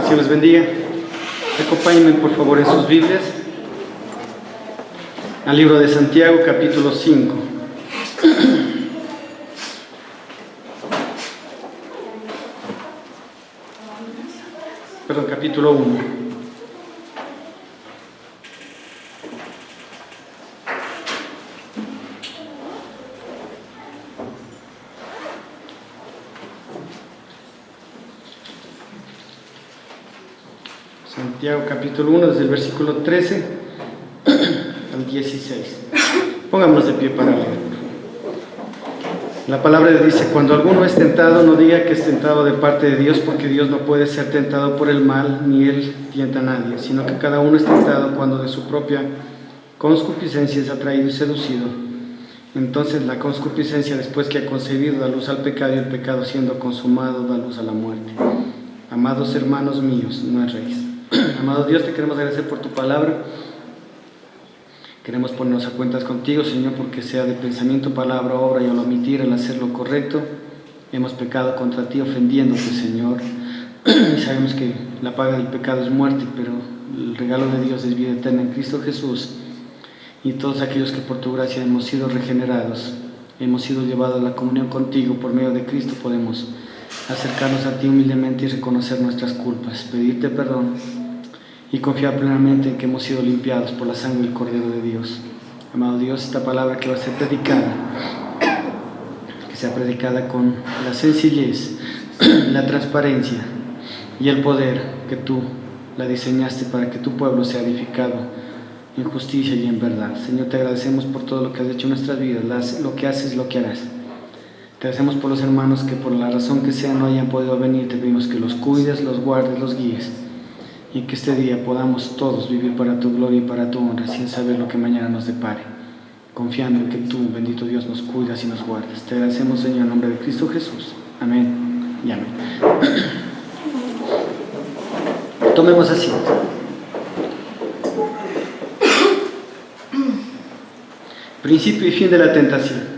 Dios les bendiga. Acompáñenme por favor en sus Biblias al libro de Santiago, capítulo 5. Perdón, capítulo 1. Santiago capítulo 1, desde el versículo 13 al 16. Pongámonos de pie para leer. La palabra dice: cuando alguno es tentado, no diga que es tentado de parte de Dios, porque Dios no puede ser tentado por el mal, ni Él tienta a nadie, sino que cada uno es tentado cuando de su propia concupiscencia es atraído y seducido. Entonces la concupiscencia, después que ha concebido, da luz al pecado, y el pecado, siendo consumado, da luz a la muerte. Amados hermanos míos, no erréis. Amado Dios, te queremos agradecer por tu palabra. Queremos ponernos a cuentas contigo, Señor, porque sea de pensamiento, palabra, obra y al omitir, al hacer lo correcto, hemos pecado contra ti, ofendiéndote, Señor. Y sabemos que la paga del pecado es muerte, pero el regalo de Dios es vida eterna en Cristo Jesús. Y todos aquellos que por tu gracia hemos sido regenerados, hemos sido llevados a la comunión contigo por medio de Cristo, podemos acercarnos a ti humildemente y reconocer nuestras culpas, pedirte perdón y confiar plenamente en que hemos sido limpiados por la sangre del Cordero de Dios. Amado Dios, esta palabra que va a ser predicada, que sea predicada con la sencillez, la transparencia y el poder que tú la diseñaste para que tu pueblo sea edificado en justicia y en verdad. Señor, te agradecemos por todo lo que has hecho en nuestras vidas, lo que haces, lo que harás. Te agradecemos por los hermanos que por la razón que sea no hayan podido venir. Te pedimos que los cuides, los guardes, los guíes, y que este día podamos todos vivir para tu gloria y para tu honra, sin saber lo que mañana nos depare, confiando en que tú, bendito Dios, nos cuidas y nos guardas. Te agradecemos, Señor, en nombre de Cristo Jesús. Amén y amén. Tomemos asiento. Principio y fin de la tentación.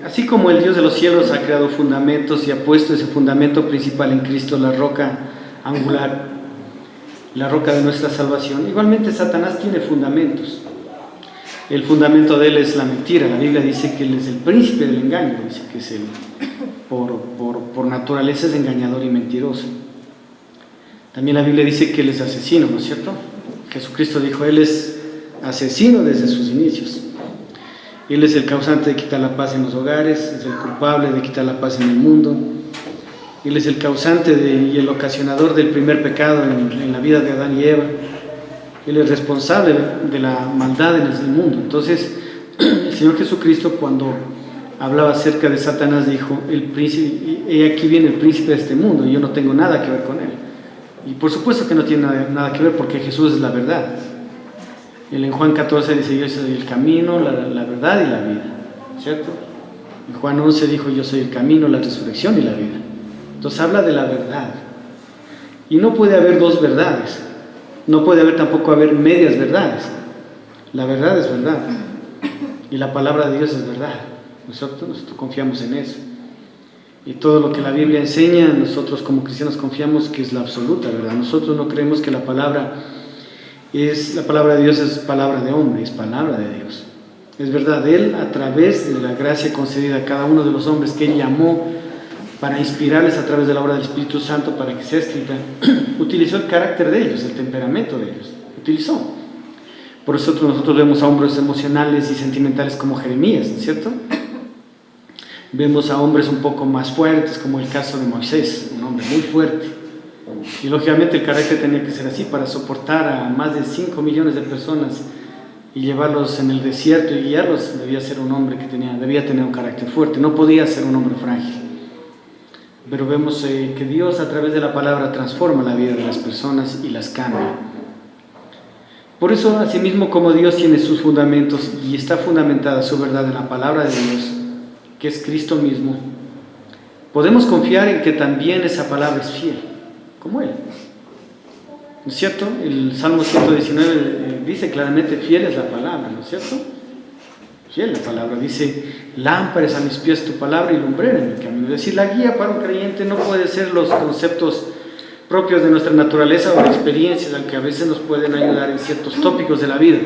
Así como el Dios de los cielos ha creado fundamentos y ha puesto ese fundamento principal en Cristo, la roca angular, la roca de nuestra salvación, igualmente Satanás tiene fundamentos. El fundamento de él es la mentira. La Biblia dice que él es el príncipe del engaño, dice que es por naturaleza es engañador y mentiroso. También la Biblia dice que él es asesino, ¿no es cierto? Jesucristo dijo: él es asesino desde sus inicios. Él es el causante de quitar la paz en los hogares, es el culpable de quitar la paz en el mundo. Él es el causante y el ocasionador del primer pecado en la vida de Adán y Eva. Él es responsable de la maldad en el mundo. Entonces, el Señor Jesucristo, cuando hablaba acerca de Satanás, dijo: aquí viene el príncipe de este mundo, y yo no tengo nada que ver con él. Y por supuesto que no tiene nada que ver, porque Jesús es la verdad. Él en Juan 14 dice: yo soy el camino, la verdad y la vida, ¿cierto? En Juan 11 dijo: yo soy el camino, la resurrección y la vida. Entonces habla de la verdad. Y no puede haber dos verdades. No puede haber tampoco haber medias verdades. La verdad es verdad. Y la palabra de Dios es verdad. Nosotros confiamos en eso. Y todo lo que la Biblia enseña, nosotros como cristianos confiamos que es la absoluta verdad. Nosotros no creemos que la palabra de Dios es palabra de hombre, es palabra de Dios. Es verdad, Él, a través de la gracia concedida a cada uno de los hombres que Él llamó para inspirarles a través de la obra del Espíritu Santo para que sea escrita, utilizó el carácter de ellos, el temperamento de ellos, utilizó. Por eso nosotros vemos a hombres emocionales y sentimentales como Jeremías, ¿no es cierto? Vemos a hombres un poco más fuertes, como el caso de Moisés, un hombre muy fuerte. Y lógicamente el carácter tenía que ser así para soportar a más de 5 millones de personas y llevarlos en el desierto y guiarlos. Debía ser un hombre debía tener un carácter fuerte, no podía ser un hombre frágil. Pero vemos que Dios, a través de la palabra, transforma la vida de las personas y las cambia. Por eso, asimismo, como Dios tiene sus fundamentos y está fundamentada su verdad en la palabra de Dios, que es Cristo mismo, podemos confiar en que también esa palabra es fiel, como Él. ¿No es cierto? El Salmo 119 dice claramente: fiel es la palabra, ¿no es cierto? Fiel la palabra, dice: lámpara es a mis pies tu palabra y lumbrera en mi camino. Es decir, la guía para un creyente no puede ser los conceptos propios de nuestra naturaleza o de experiencias, que a veces nos pueden ayudar en ciertos tópicos de la vida.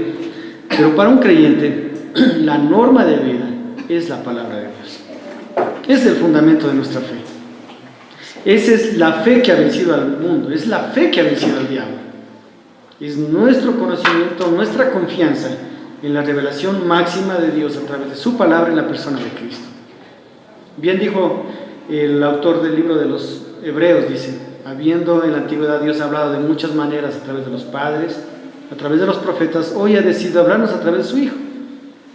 Pero para un creyente, la norma de vida es la palabra de Dios. Es el fundamento de nuestra fe. Esa es la fe que ha vencido al mundo, es la fe que ha vencido al diablo. Es nuestro conocimiento, nuestra confianza en la revelación máxima de Dios a través de su palabra en la persona de Cristo. Bien dijo el autor del libro de los Hebreos, dice: habiendo en la antigüedad Dios hablado de muchas maneras a través de los padres, a través de los profetas, hoy ha decidido hablarnos a través de su Hijo,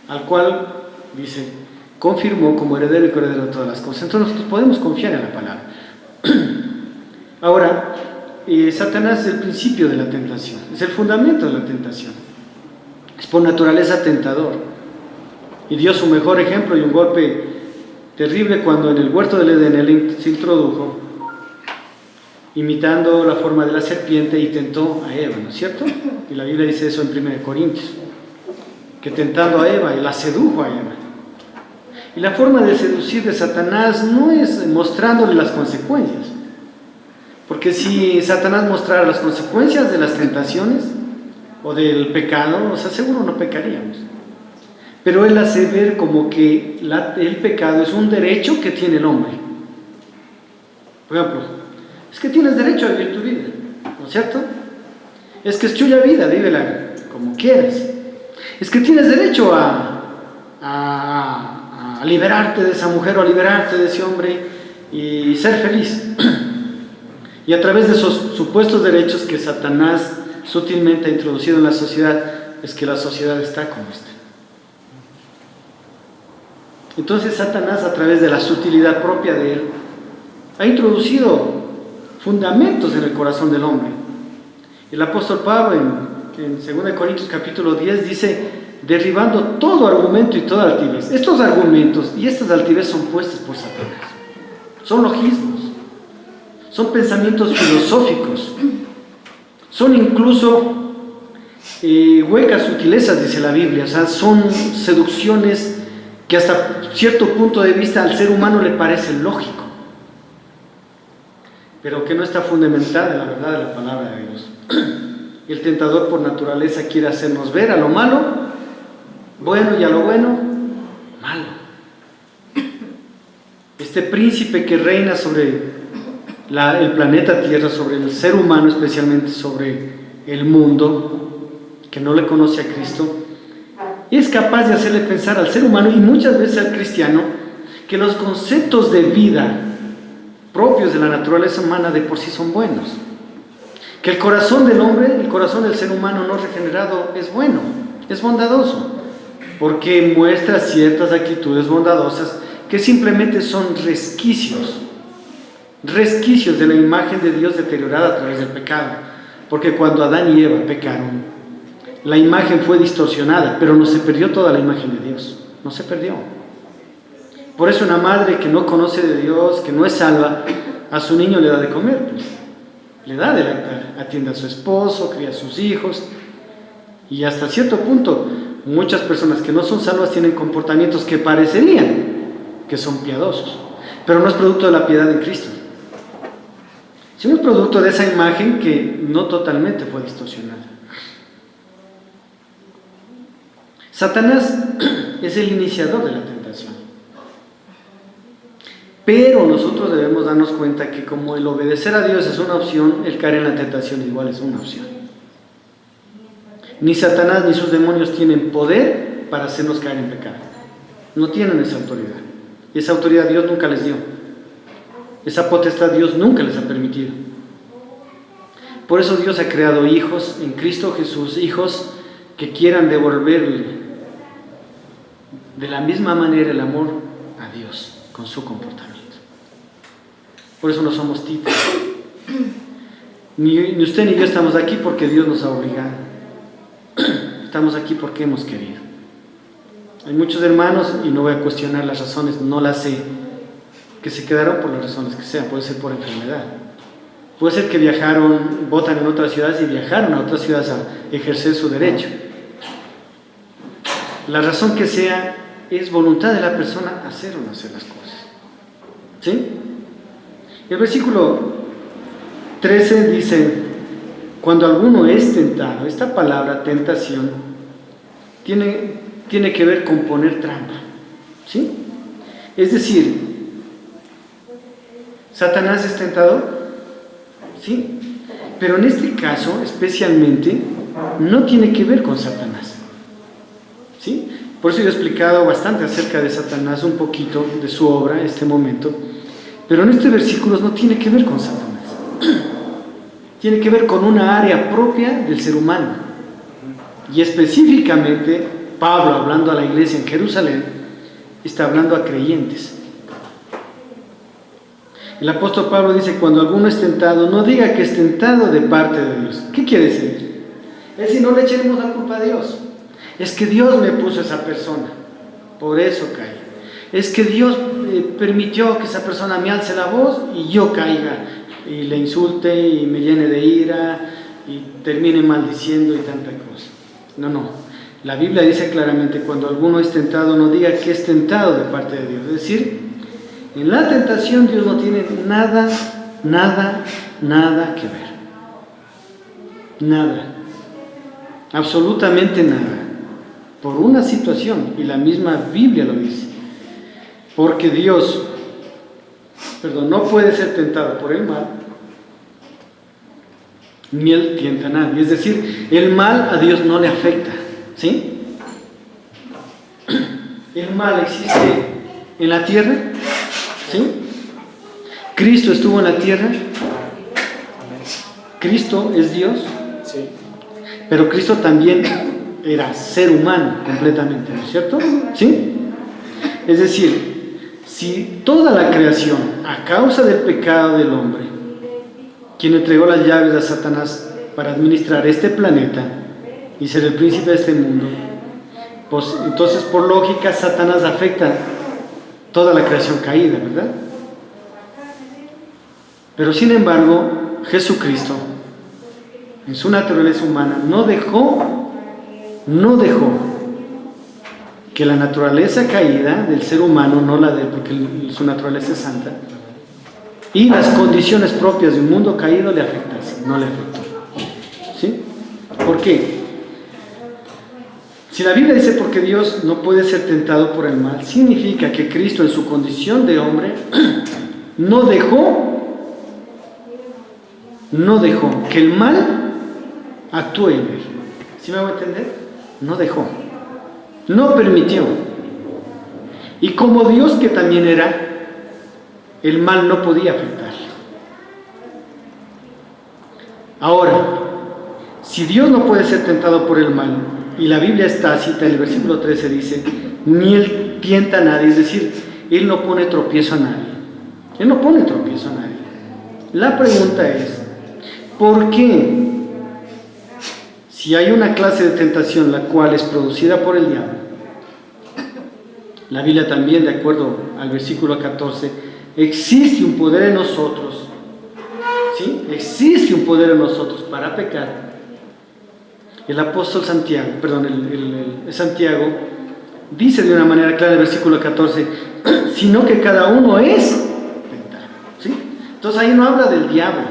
al cual, dice, confirmó como heredero y coheredero de todas las cosas. Entonces nosotros podemos confiar en la palabra. Ahora, Satanás es el principio de la tentación, es el fundamento de la tentación. Es por naturaleza tentador. Y dio su mejor ejemplo y un golpe terrible cuando en el huerto del Edén él se introdujo, imitando la forma de la serpiente, y tentó a Eva, ¿no es cierto? Y la Biblia dice eso en 1 Corintios, que tentando a Eva, él la sedujo a Eva. Y la forma de seducir de Satanás no es mostrándole las consecuencias, porque si Satanás mostrara las consecuencias de las tentaciones o del pecado, o sea, seguro no pecaríamos. Pero él hace ver como que el pecado es un derecho que tiene el hombre. Por ejemplo, es que tienes derecho a vivir tu vida, ¿no es cierto? Es que es tuya vida, vívela como quieras. Es que tienes derecho a liberarte de esa mujer o a liberarte de ese hombre y ser feliz. Y a través de esos supuestos derechos que Satanás sutilmente ha introducido en la sociedad, es que la sociedad está como está. Entonces Satanás, a través de la sutilidad propia de él, ha introducido fundamentos en el corazón del hombre. El apóstol Pablo en 2 Corintios capítulo 10 dice: derribando todo argumento y toda altivez. Estos argumentos y estas altivez son puestas por Satanás. Son logismos, son pensamientos filosóficos, son incluso huecas sutilezas, dice la Biblia. O sea, son seducciones que hasta cierto punto de vista al ser humano le parece lógico, pero que no está fundamentada en la verdad de la palabra de Dios. El tentador por naturaleza quiere hacernos ver a lo malo bueno y a lo bueno malo. Este príncipe que reina sobre el planeta Tierra, sobre el ser humano, especialmente sobre el mundo que no le conoce a Cristo, es capaz de hacerle pensar al ser humano, y muchas veces al cristiano, que los conceptos de vida propios de la naturaleza humana de por sí son buenos, que el corazón del hombre, el corazón del ser humano no regenerado es bueno, es bondadoso, porque muestra ciertas actitudes bondadosas que simplemente son resquicios de la imagen de Dios deteriorada a través del pecado. Porque cuando Adán y Eva pecaron, la imagen fue distorsionada, pero no se perdió toda la imagen de Dios, no se perdió. Por eso una madre que no conoce de Dios, que no es salva, a su niño le da de comer, pues, le da de lactar, atiende a su esposo, cría a sus hijos, y hasta cierto punto muchas personas que no son salvas tienen comportamientos que parecerían que son piadosos, pero no es producto de la piedad en Cristo, sino es producto de esa imagen que no totalmente fue distorsionada. Satanás es el iniciador de la tentación, pero nosotros debemos darnos cuenta que como el obedecer a Dios es una opción, el caer en la tentación igual es una opción. Ni Satanás ni sus demonios tienen poder para hacernos caer en pecado, no tienen esa autoridad. Esa autoridad Dios nunca les dio, esa potestad Dios nunca les ha permitido. Por eso Dios ha creado hijos en Cristo Jesús, hijos que quieran devolverle de la misma manera el amor a Dios con su comportamiento. Por eso no somos títeres. Ni usted ni yo estamos aquí porque Dios nos ha obligado. Estamos aquí porque hemos querido. Hay muchos hermanos, y no voy a cuestionar las razones, no las sé, que se quedaron por las razones que sean. Puede ser por enfermedad, puede ser que viajaron, votan en otras ciudades y viajaron a otras ciudades a ejercer su derecho. La razón que sea, es voluntad de la persona hacer o no hacer las cosas. ¿Sí? El versículo 13 dice, cuando alguno es tentado, esta palabra tentación tiene que ver con poner trampa, ¿sí? Es decir, ¿Satanás es tentador? Sí, pero en este caso especialmente no tiene que ver con Satanás, ¿sí? Por eso yo he explicado bastante acerca de Satanás, un poquito de su obra en este momento, pero en este versículo no tiene que ver con Satanás, tiene que ver con una área propia del ser humano, y específicamente Pablo, hablando a la iglesia en Jerusalén, está hablando a creyentes. El apóstol Pablo dice, cuando alguno es tentado, no diga que es tentado de parte de Dios. ¿Qué quiere decir? Es decir, no le echemos la culpa a Dios. Es que Dios me puso a esa persona, por eso caí. Es que Dios permitió que esa persona me alce la voz y yo caiga, y le insulte y me llene de ira y termine maldiciendo y tanta cosa. No. La Biblia dice claramente, cuando alguno es tentado, no diga que es tentado de parte de Dios. Es decir, en la tentación Dios no tiene nada que ver. Nada. Absolutamente nada. Por una situación, y la misma Biblia lo dice. Porque Dios, no puede ser tentado por el mal, ni Él tienta a nadie. Es decir, el mal a Dios no le afecta, ¿sí? El mal existe en la tierra, ¿sí? Cristo estuvo en la tierra. Cristo es Dios, Sí. pero Cristo también era ser humano completamente, ¿no es cierto? ¿Sí? Es decir, si toda la creación, a causa del pecado del hombre, quien entregó las llaves a Satanás para administrar este planeta y ser el príncipe de este mundo, pues entonces por lógica Satanás afecta toda la creación caída, ¿verdad? Pero sin embargo, Jesucristo, en su naturaleza humana, no dejó que la naturaleza caída del ser humano, no la de él, porque su naturaleza es santa, y las condiciones propias de un mundo caído le afectasen, no le afectó. ¿Sí? ¿Por qué? Si la Biblia dice porque Dios no puede ser tentado por el mal, significa que Cristo en su condición de hombre no dejó que el mal actúe en él. ¿Sí me voy a entender? No dejó, no permitió. Y como Dios que también era, el mal no podía afectarle. Ahora, si Dios no puede ser tentado por el mal, y la Biblia está cita en el versículo 13 dice, ni Él tienta a nadie, es decir, Él no pone tropiezo a nadie. Él no pone tropiezo a nadie. La pregunta es, ¿por qué? Si hay una clase de tentación la cual es producida por el diablo, la Biblia también, de acuerdo al versículo 14, existe un poder en nosotros, ¿sí? Existe un poder en nosotros para pecar. El apóstol Santiago, Santiago dice de una manera clara en el versículo 14, sino que cada uno es tentado, ¿sí? Entonces ahí no habla del diablo,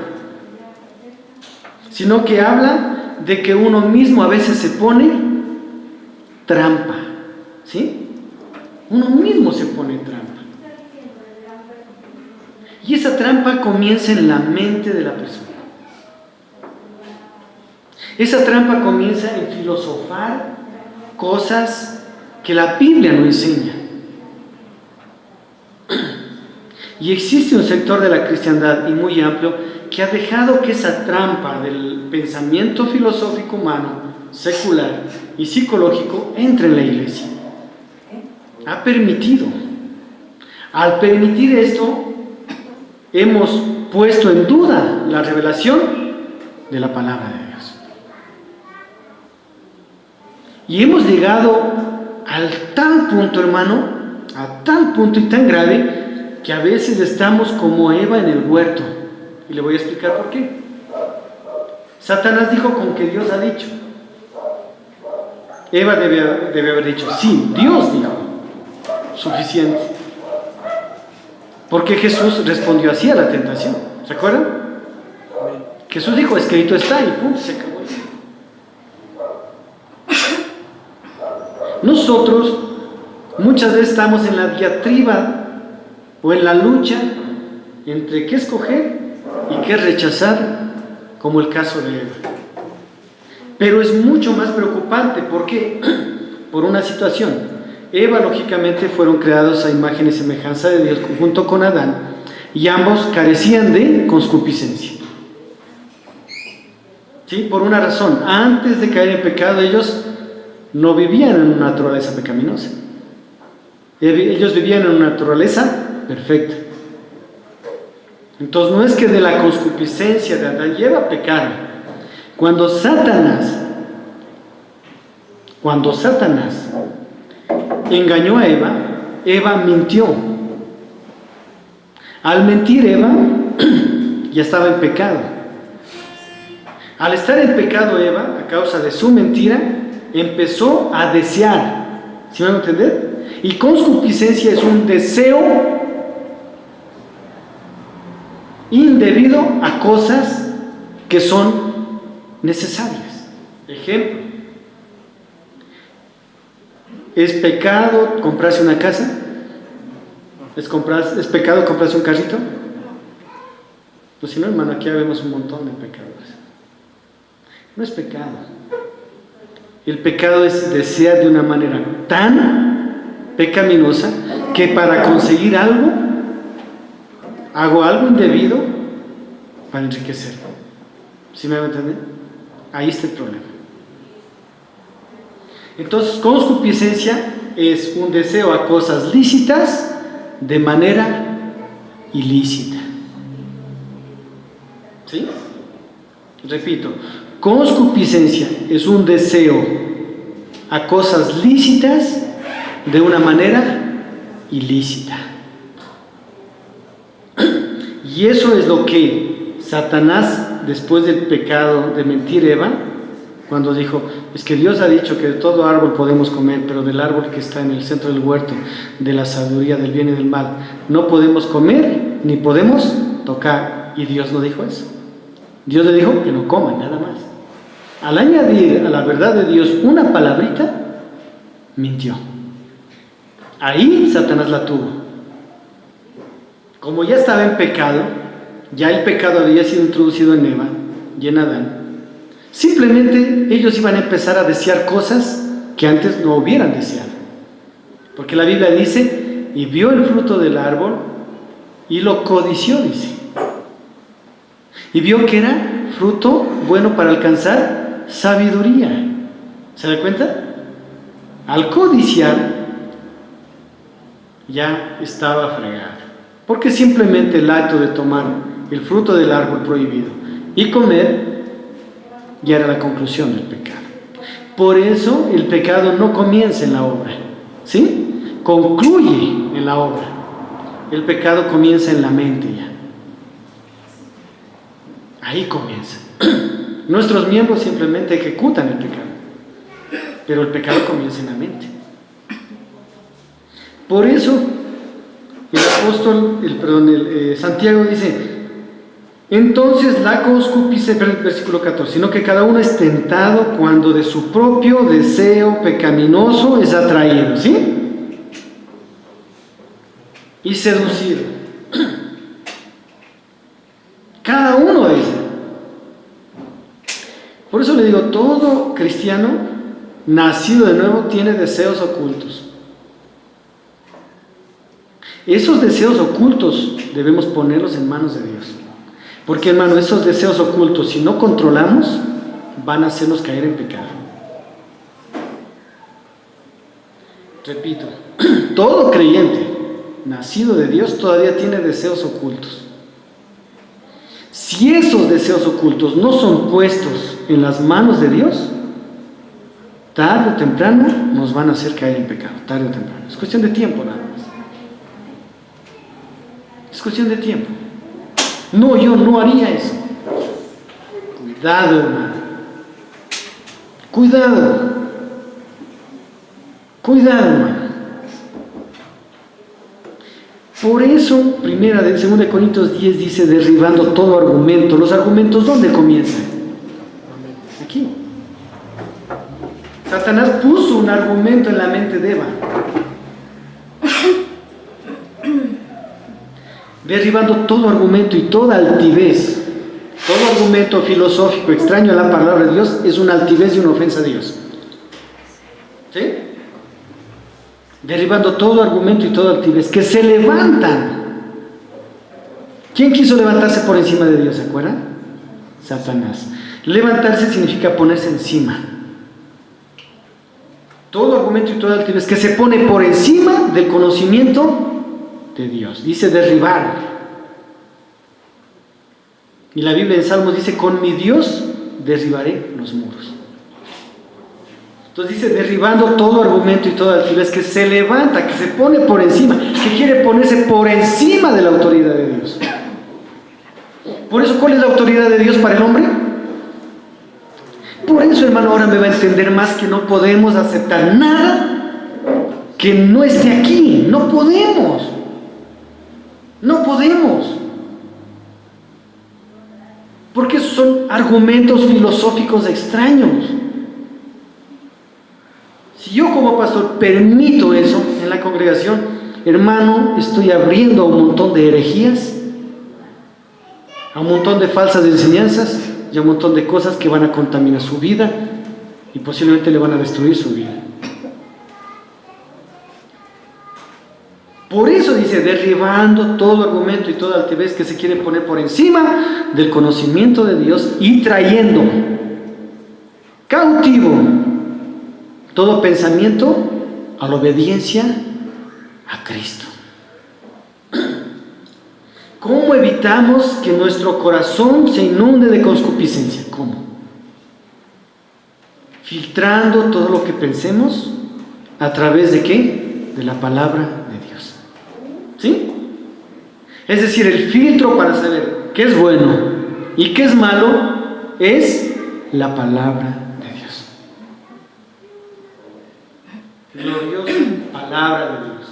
sino que habla de que uno mismo a veces se pone trampa, ¿sí? Uno mismo se pone trampa. Y esa trampa comienza en la mente de la persona. Esa trampa comienza en filosofar cosas que la Biblia no enseña. Y existe un sector de la cristiandad, y muy amplio, que ha dejado que esa trampa del pensamiento filosófico humano, secular y psicológico entre en la iglesia. Ha permitido. Al permitir esto, hemos puesto en duda la revelación de la palabra de Dios. Y hemos llegado al tal punto, hermano, a tal punto y tan grave, que a veces estamos como Eva en el huerto. Y le voy a explicar por qué. Satanás dijo con que Dios ha dicho. Eva debe haber dicho, sí, Dios dijo. Suficiente. Porque Jesús respondió así a la tentación. ¿Se acuerdan? Jesús dijo, escrito está, y punto, se acabó. Nosotros muchas veces estamos en la diatriba o en la lucha entre qué escoger y qué rechazar, como el caso de Eva. Pero es mucho más preocupante, ¿por qué? Por una situación. Eva, lógicamente, fueron creados a imagen y semejanza de Dios junto con Adán, y ambos carecían de concupiscencia. ¿Sí? Por una razón, antes de caer en pecado, ellos no vivían en una naturaleza pecaminosa. Ellos vivían en una naturaleza perfecta. Entonces no es que de la concupiscencia de Adán y Eva pecaron. Cuando Satanás engañó a Eva, Eva mintió. Al mentir Eva ya estaba en pecado. Al estar en pecado Eva, a causa de su mentira, empezó a desear. ¿Sí me van a entender? Y concupiscencia es un deseo indebido a cosas que son necesarias. Ejemplo, ¿es pecado comprarse una casa? ¿Es pecado comprarse un carrito? Pues si no, hermano, aquí ya vemos un montón de pecadores. No es pecado. El pecado es desear de una manera tan pecaminosa que para conseguir algo, hago algo indebido para enriquecerlo. ¿Sí me va a entender? Ahí está el problema. Entonces, concupiscencia es un deseo a cosas lícitas de manera ilícita. ¿Sí? Repito, concupiscencia es un deseo a cosas lícitas de una manera ilícita. Y eso es lo que Satanás, después del pecado de mentir Eva, cuando dijo, es que Dios ha dicho que de todo árbol podemos comer, pero del árbol que está en el centro del huerto, de la sabiduría del bien y del mal, no podemos comer ni podemos tocar. Y Dios no dijo eso. Dios le dijo que no coman, nada más. Al añadir a la verdad de Dios una palabrita, mintió. Ahí Satanás la tuvo. Como ya estaba en pecado, ya el pecado había sido introducido en Eva y en Adán, simplemente ellos iban a empezar a desear cosas que antes no hubieran deseado. Porque la Biblia dice, y vio el fruto del árbol y lo codició, dice. Y vio que era fruto bueno para alcanzar sabiduría. ¿Se da cuenta? Al codiciar, ya estaba fregado. Porque simplemente el acto de tomar el fruto del árbol prohibido y comer ya era la conclusión del pecado. Por eso el pecado no comienza en la obra, ¿sí? Concluye en la obra. El pecado comienza en la mente ya. Ahí comienza. Nuestros miembros simplemente ejecutan el pecado, pero el pecado comienza en la mente. Por eso el apóstol, Santiago dice, entonces la concupiscencia, versículo 14, sino que cada uno es tentado cuando de su propio deseo pecaminoso es atraído, ¿sí? Y seducido. Cada uno dice. Por eso le digo, todo cristiano nacido de nuevo tiene deseos ocultos. Esos deseos ocultos debemos ponerlos en manos de Dios. Porque, hermano, esos deseos ocultos, si no controlamos, van a hacernos caer en pecado. Repito, todo creyente nacido de Dios todavía tiene deseos ocultos. Si esos deseos ocultos no son puestos en las manos de Dios, tarde o temprano nos van a hacer caer en pecado, tarde o temprano. Es cuestión de tiempo nada más. Es cuestión de tiempo. No, yo no haría eso. Cuidado, hermano. Cuidado. Cuidado, hermano. Por eso, segunda de Corintios 10 dice, derribando todo argumento. Los argumentos, ¿dónde comienzan? Aquí. Satanás puso un argumento en la mente de Eva. Derribando todo argumento y toda altivez. Todo argumento filosófico extraño a la palabra de Dios es una altivez y una ofensa a Dios. ¿Sí? Derribando todo argumento y toda altivez que se levantan. ¿Quién quiso levantarse por encima de Dios? ¿Se acuerdan? Satanás. Levantarse significa ponerse encima. Todo argumento y toda altivez que se pone por encima del conocimiento de Dios. Dice derribar. Y la Biblia en Salmos dice, con mi Dios derribaré los muros. Entonces dice, derribando todo argumento y toda altivez que se levanta, que se pone por encima, que quiere ponerse por encima de la autoridad de Dios. Por eso, ¿cuál es la autoridad de Dios para el hombre? Por eso, hermano, ahora me va a entender más que no podemos aceptar nada que no esté aquí. No podemos. No podemos. Porque son argumentos filosóficos extraños. Si yo como pastor permito eso en la congregación, hermano, estoy abriendo a un montón de herejías, a un montón de falsas enseñanzas y a un montón de cosas que van a contaminar su vida y posiblemente le van a destruir su vida. Por eso dice, derribando todo argumento y toda altivez que se quiere poner por encima del conocimiento de Dios y trayendo cautivo todo pensamiento a la obediencia a Cristo. ¿Cómo evitamos que nuestro corazón se inunde de concupiscencia? ¿Cómo? Filtrando todo lo que pensemos a través de ¿qué? De la palabra de Dios. ¿Sí? Es decir, el filtro para saber qué es bueno y qué es malo es la palabra de Dios. Gloriosa palabra de Dios.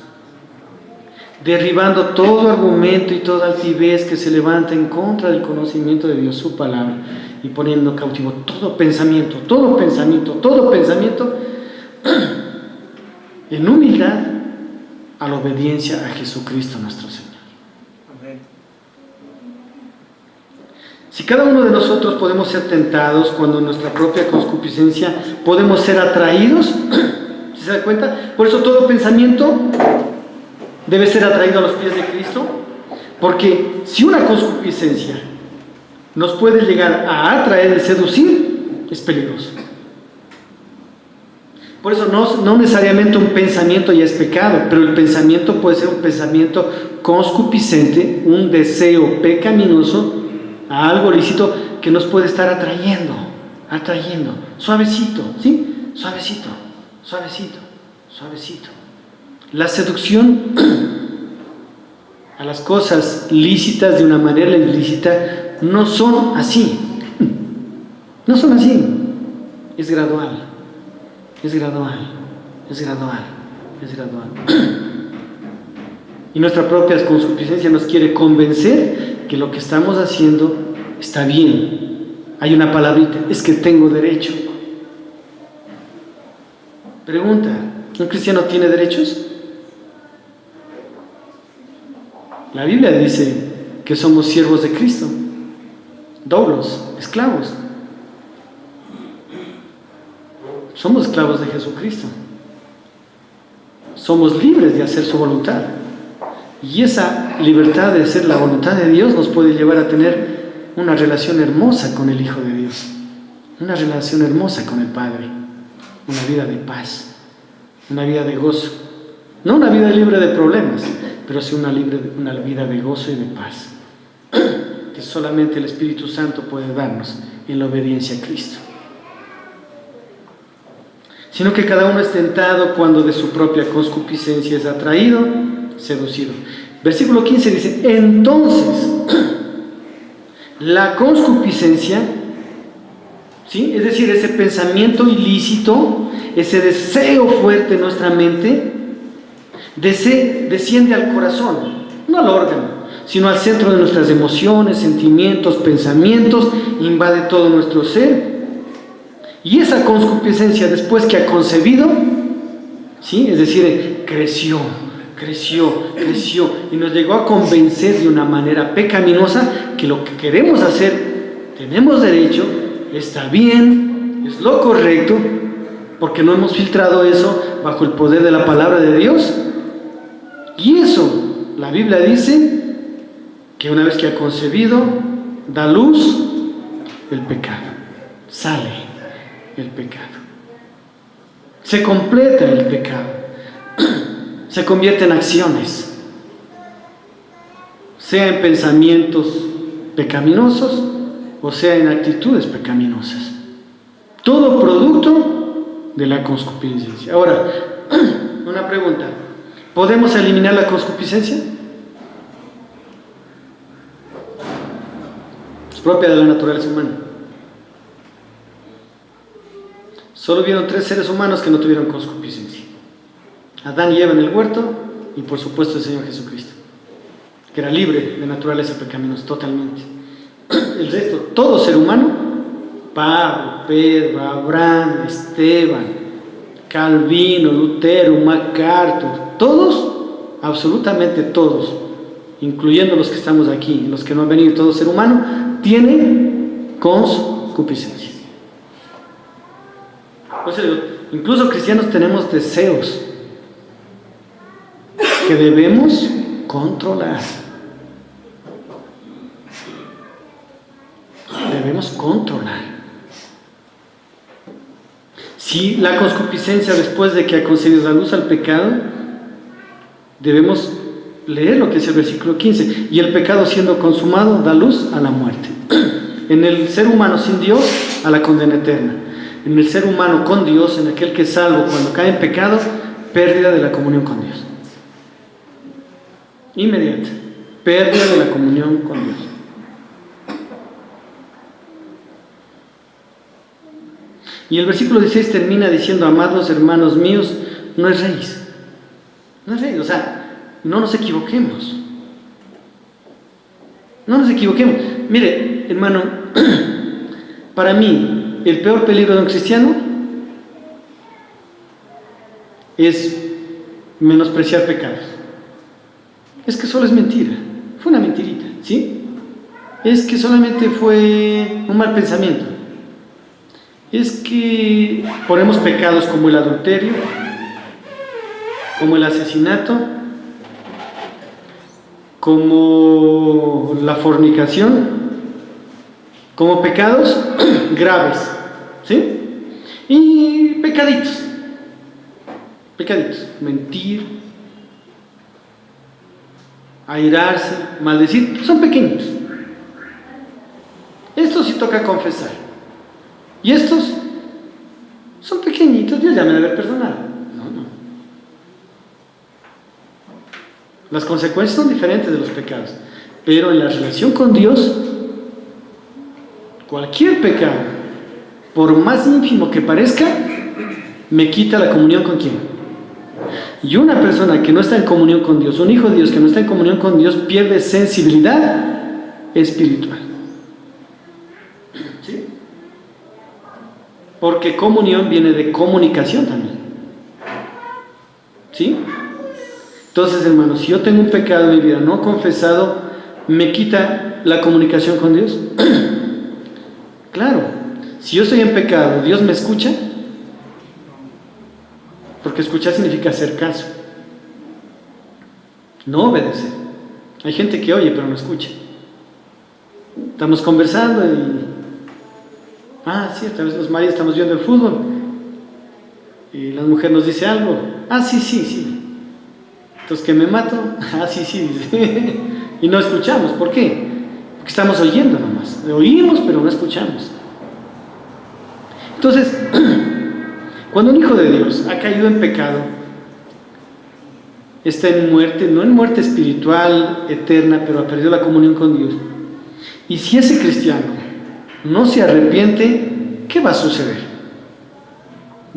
Derribando todo argumento y toda altivez que se levanta en contra del conocimiento de Dios, su palabra, y poniendo cautivo todo pensamiento en humildad a la obediencia a Jesucristo nuestro Señor. Amén. Si cada uno de nosotros podemos ser tentados cuando en nuestra propia concupiscencia podemos ser atraídos, ¿se da cuenta? Por eso todo pensamiento debe ser atraído a los pies de Cristo, porque si una concupiscencia nos puede llegar a atraer y seducir, es peligroso. Por eso no necesariamente un pensamiento ya es pecado, pero el pensamiento puede ser un pensamiento concupiscente, un deseo pecaminoso a algo lícito que nos puede estar atrayendo, suavecito, ¿sí? Suavecito. La seducción a las cosas lícitas de una manera ilícita no son así. Es gradual. Y nuestra propia concupiscencia nos quiere convencer que lo que estamos haciendo está bien. Hay una palabrita, es que tengo derecho. Pregunta, ¿un cristiano tiene derechos? La Biblia dice que somos siervos de Cristo, doulos, esclavos. Somos esclavos de Jesucristo. Somos libres de hacer su voluntad. Y esa libertad de hacer la voluntad de Dios nos puede llevar a tener una relación hermosa con el Hijo de Dios. Una relación hermosa con el Padre. Una vida de paz. Una vida de gozo. No una vida libre de problemas, pero sí una vida de gozo y de paz. Que solamente el Espíritu Santo puede darnos en la obediencia a Cristo. Sino que cada uno es tentado cuando de su propia concupiscencia es atraído, seducido. Versículo 15 dice, entonces, la concupiscencia, ¿sí? Es decir, ese pensamiento ilícito, ese deseo fuerte en nuestra mente, desciende al corazón. no al órgano, sino al centro de nuestras emociones, sentimientos, pensamientos, invade todo nuestro ser. Y esa concupiscencia, después que ha concebido, ¿sí? Es decir, creció, y nos llegó a convencer de una manera pecaminosa que lo que queremos hacer, tenemos derecho, está bien, es lo correcto, porque no hemos filtrado eso bajo el poder de la palabra de Dios. Y eso, la Biblia dice que una vez que ha concebido, da luz el pecado, sale el pecado, se completa el pecado, se convierte en acciones, sea en pensamientos pecaminosos o sea en actitudes pecaminosas, todo producto de la concupiscencia. Ahora, una pregunta: ¿podemos eliminar la concupiscencia? Es propia de la naturaleza humana. Solo hubieron 3 seres humanos que no tuvieron concupiscencia: Adán y Eva en el huerto, y por supuesto el Señor Jesucristo, que era libre de naturaleza pecaminosa totalmente. El resto, todo ser humano, Pablo, Pedro, Abraham, Esteban, Calvino, Lutero, MacArthur, todos, absolutamente todos, incluyendo los que estamos aquí, los que no han venido, todo ser humano tiene concupiscencia. O sea, incluso cristianos tenemos deseos que debemos controlar. Debemos controlar. Si la concupiscencia, después de que ha concedido la luz al pecado, debemos leer lo que es el versículo 15: y el pecado siendo consumado da luz a la muerte. En el ser humano sin Dios, a la condena eterna. En el ser humano con Dios, en aquel que es salvo cuando cae en pecado, pérdida de la comunión con Dios. Inmediata, pérdida de la comunión con Dios. Y el versículo 16 termina diciendo: amados hermanos míos, no es raíz. No es raíz, o sea, no nos equivoquemos. No nos equivoquemos. Mire, hermano, para mí, el peor peligro de un cristiano es menospreciar pecados. Es que solo es mentira, fue una mentirita, ¿sí? Es que solamente fue un mal pensamiento. Es que ponemos pecados como el adulterio, como el asesinato, como la fornicación, como pecados graves, ¿sí? Y pecaditos, mentir, airarse, maldecir, son pequeños. Estos sí toca confesar. Y estos son pequeñitos, Dios ya me debe haber perdonado. No. Las consecuencias son diferentes de los pecados, pero en la relación con Dios, cualquier pecado, por más ínfimo que parezca, me quita la comunión con quién. Y una persona que no está en comunión con Dios, un hijo de Dios que no está en comunión con Dios, pierde sensibilidad espiritual. ¿Sí? Porque comunión viene de comunicación también. ¿Sí? Entonces, hermanos, si yo tengo un pecado en mi vida no confesado, ¿me quita la comunicación con Dios? Claro, si yo estoy en pecado, ¿Dios me escucha? Porque escuchar significa hacer caso, no obedecer. Hay gente que oye pero no escucha. Estamos conversando y sí, esta vez los maridos estamos viendo el fútbol y la mujer nos dice algo. Sí. Entonces, ¿que me mato? Sí. Y no escuchamos. ¿Por qué? Porque estamos oyendo nomás. Oímos pero no escuchamos. Entonces, cuando un hijo de Dios ha caído en pecado, está en muerte, no en muerte espiritual, eterna, pero ha perdido la comunión con Dios. Y si ese cristiano no se arrepiente, ¿qué va a suceder?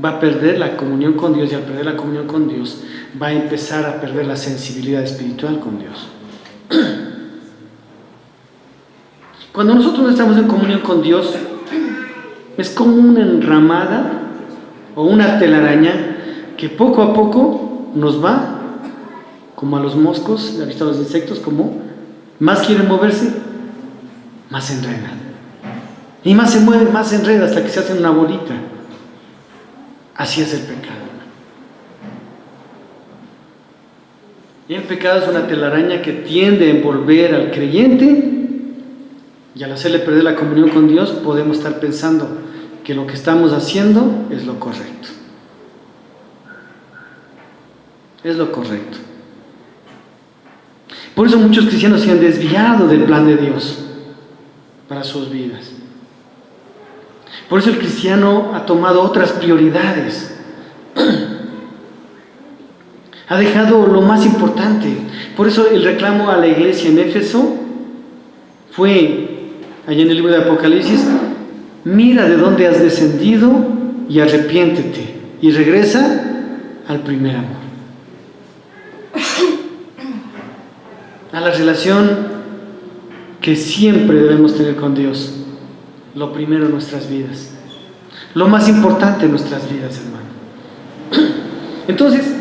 Va a perder la comunión con Dios, y al perder la comunión con Dios, va a empezar a perder la sensibilidad espiritual con Dios. Cuando nosotros no estamos en comunión con Dios, es como una enramada o una telaraña que poco a poco nos va, como a los moscos, ¿ha visto a los insectos? Como más quieren moverse, más se enredan. Y más se mueve, más se enreda hasta que se hace una bolita. Así es el pecado. Y el pecado es una telaraña que tiende a envolver al creyente, y al hacerle perder la comunión con Dios podemos estar pensando que lo que estamos haciendo es lo correcto. Es lo correcto. Por eso muchos cristianos se han desviado del plan de Dios para sus vidas. Por eso el cristiano ha tomado otras prioridades. Ha dejado lo más importante. Por eso el reclamo a la iglesia en Éfeso fue, allá en el libro de Apocalipsis: mira de dónde has descendido y arrepiéntete y regresa al primer amor. A la relación que siempre debemos tener con Dios. Lo primero en nuestras vidas. Lo más importante en nuestras vidas, hermano. Entonces,